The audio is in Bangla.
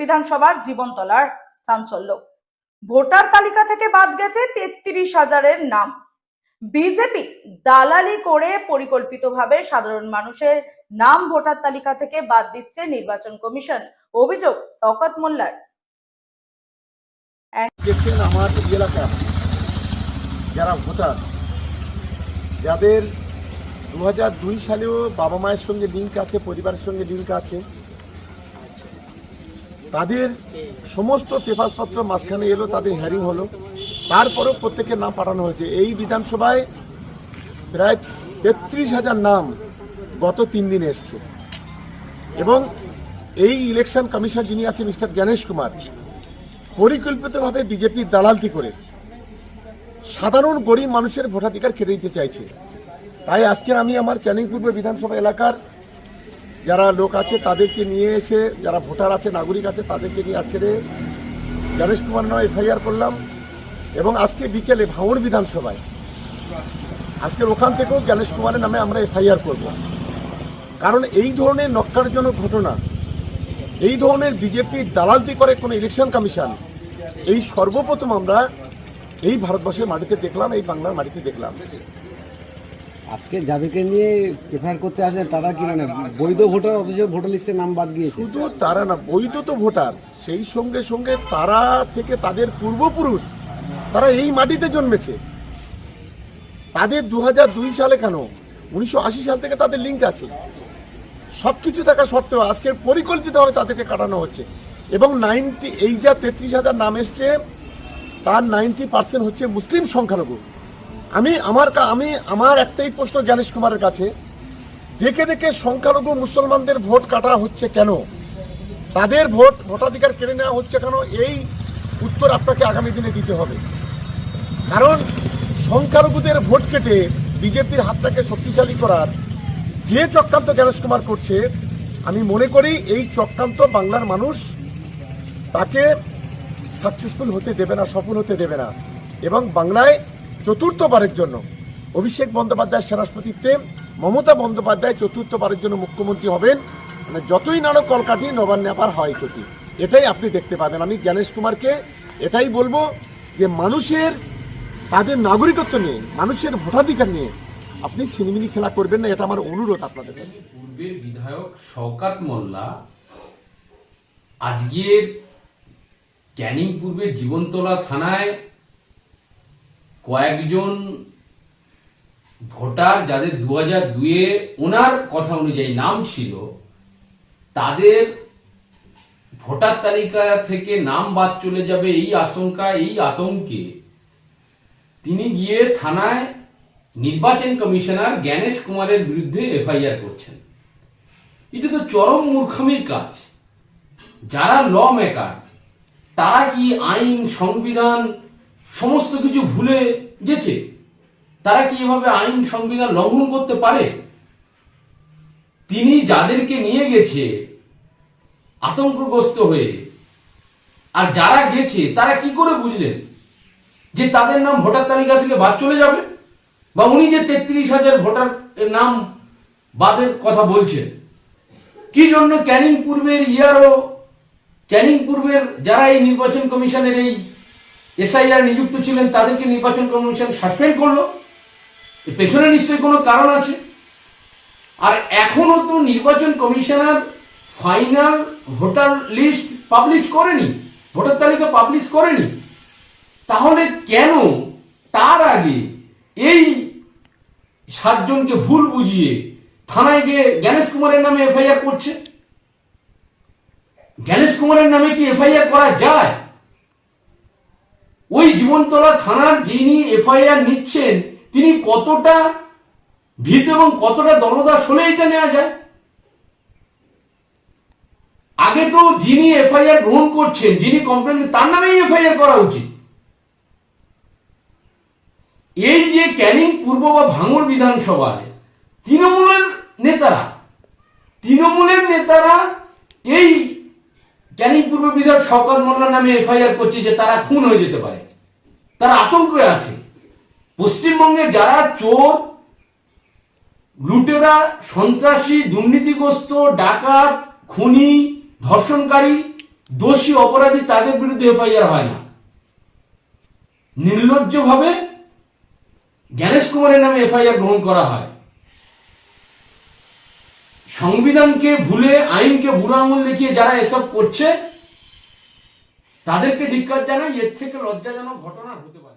বিধানসভার জীবনতলার চাঞ্চল্য। ভোটার তালিকা থেকে বাদ গেছে 33,000-এর নাম। বিজেপি দালালি করে পরিকল্পিতভাবে সাধারণ মানুষের নাম ভোটার তালিকা থেকে বাদ দিচ্ছে নির্বাচন কমিশন, অভিযোগ শওকত মোল্লার। দেখছেন আমার এলাকা যারা ভোটার, যাদের 2002 সালেও বাবা মায়ের সঙ্গে লিঙ্ক আছে, পরিবারের সঙ্গে লিঙ্ক আছে, তাদের সমস্ত পেপারপত্র মাঝখানে এলো, তাদের হিয়ারিং হলো, তারপরেও প্রত্যেকের নাম পাঠানো হয়েছে। এই বিধানসভায় প্রায় 33,000 নাম গত 3 দিনে এসছে। এবং এই ইলেকশন কমিশন যিনি আছে মিস্টার জ্ঞানেশ কুমার, পরিকল্পিতভাবে বিজেপির দালালতি করে সাধারণ গরিব মানুষের ভোটাধিকার কেড়ে নিতে চাইছে। তাই আজকে আমি আমার ক্যানিং পূর্ব বিধানসভা এলাকার যারা লোক আছে তাদেরকে নিয়ে এসে, যারা ভোটার আছে, নাগরিক আছে, তাদেরকে নিয়ে আজকে জ্ঞানেশ কুমার নামে এফআইআর করলাম। এবং আজকে বিকেলে ভাঙড় বিধানসভায় আজকে ওখান থেকেও জ্ঞানেশ কুমারের নামে আমরা এফআইআর করব। কারণ এই ধরনের নক্কারজনক ঘটনা, এই ধরনের বিজেপির দালালতি করে কোনো ইলেকশন কমিশন এই সর্বপ্রথম আমরা এই ভারতবর্ষের মাটিতে দেখলাম, এই বাংলার মাটিতে দেখলাম। আজকে যাদেরকে নিয়ে এফআইআর করতে আসে তারা কি মানে বৈধ ভোটার, অথচ ভোটার লিস্টে নাম বাদ গিয়েছে? শুধু তারা না, বৈধ তো ভোটার, সেই সঙ্গে সঙ্গে তারা থেকে তাদের পূর্বপুরুষ তারা এই মাটিতে জন্মেছে। তাদের 2002 সালে কেন 1980 সাল থেকে তাদের লিঙ্ক আছে। সবকিছু থাকা সত্ত্বেও আজকে পরিকল্পিতভাবে তাদেরকে কাটানো হচ্ছে। এবং এই যা 33,000 নাম এসছে তার 90% হচ্ছে মুসলিম সংখ্যালঘু। আমি আমার একটাই প্রশ্ন জ্ঞানেশ কুমারের কাছে, দেখে দেখে সংখ্যালঘু মুসলমানদের ভোট কাটা হচ্ছে কেন? তাদের ভোটাধিকার কেড়ে নেওয়া হচ্ছে কেন? এই উত্তর আপনাকে আগামী দিনে দিতে হবে। কারণ সংখ্যালঘুদের ভোট কেটে বিজেপির হাতটাকে শক্তিশালী করার যে চক্রান্ত জ্ঞানেশ কুমার করছে, আমি মনে করি এই চক্রান্ত বাংলার মানুষ তাকে সাকসেসফুল হতে দেবে না, সফল হতে দেবে না। এবং বাংলায় চতুর্থবারের জন্য অভিষেক বন্দ্যোপাধ্যায়ের সেনাপতিত্বে মমতা বন্দ্যোপাধ্যায় চতুর্থবারের জন্য মুখ্যমন্ত্রী হবেন। মানে যতই নানো কলকাঠি নবান্নে আবার হয় চটি, এটাই আপনি দেখতে পাবেন। আমি জ্ঞানেশ কুমারকে এটাই বলবো যে মানুষের তাদের নাগরিকত্ব নিয়ে, মানুষের ভোটাধিকার নিয়ে আপনি ছিনিমিনি খেলা করবেন না, এটা আমার অনুরোধ আপনাদের কাছে। পূর্বের বিধায়ক শওকত মোল্লা আজকের ক্যানিং পূর্বের জীবনতলা থানায় কয়েকজন ভোটার যাদের 2002-এ ওনার কথা অনুযায়ী নাম ছিল, তাদের ভোটার তালিকা থেকে নাম বাদ চলে যাবে এই আশঙ্কা, এই আতঙ্কে তিনি গিয়ে থানায় নির্বাচন কমিশনার জ্ঞানেশ কুমারের বিরুদ্ধে এফআইআর করছেন। এটা তো চরম মূর্খামির কাজ। যারা ল মেকার তারা কি আইন, সংবিধান সমস্ত কিছু ভুলে গেছে? তারা কি এভাবে আইন সংবিধান লঙ্ঘন করতে পারে? তিনি যাদেরকে নিয়ে গেছে আতঙ্কগ্রস্ত হয়ে, আর যারা গেছে তারা কি করে বুঝলেন যে তাদের নাম ভোটার তালিকা থেকে বাদ চলে যাবে? বা উনি যে 33,000 ভোটার নাম বাদের কথা বলছেন, কি জন্য ক্যানিং পূর্বের ইআরও, ক্যানিং পূর্বের যারা এই নির্বাচন কমিশনের এই এসআইআর নিযুক্ত ছিলেন তাদেরকে নির্বাচন কমিশন সাসপেন্ড করলো? এর পেছনে নিশ্চয়ই কোনো কারণ আছে। আর এখনো তো নির্বাচন commissioner final voter list publish করেনি, ভোটার তালিকা পাবলিশ করেনি। তাহলে কেন তার আগে এই 7 জনকে ভুল বুঝিয়ে থানায় গিয়ে জ্ঞানেশ কুমারের নামে এফআইআর করছে? জ্ঞানেশ কুমারের নামে কি এফআইআর করা যায়? ওই জীবনতলা থানার যিনি এফআইআর নিচ্ছেন তিনি কতটা ভীত এবং কতটা দলদাস হলে এটা নেওয়া যায়? আগে তো যিনি এফআইআর গ্রহণ করছেন, যিনি কমপ্লেন, তার নামেই এফআইআর করা উচিত। এই যে ক্যানিং পূর্ব বা ভাঙড় বিধানসভায় তৃণমূলের নেতারা এই ক্যানিং পূর্ব বিধায়ক শওকত মোল্লার নামে এফআইআর করছে যে তারা খুন হয়ে যেতে পারে, তারা আতঙ্কে আছে। পশ্চিমবঙ্গে যারা চোর, লুটেরা, সন্ত্রাসী, দুর্নীতিগ্রস্ত, ডাকাত, খুনি, ধর্ষণকারী দোষী অপরাধী তাদের বিরুদ্ধে এফআইআর হয় না, নির্লজ্জভাবে জ্ঞানেশ কুমারের নামে এফআইআর গ্রহণ করা হয়। সংবিধানকে ভুলে, আইনকে বুড়ো আঙুল দেখিয়ে যারা এসব করছে তাদেরকে ধিক্কার জানাই। এর থেকে লজ্জাজনক ঘটনা হতে পারে।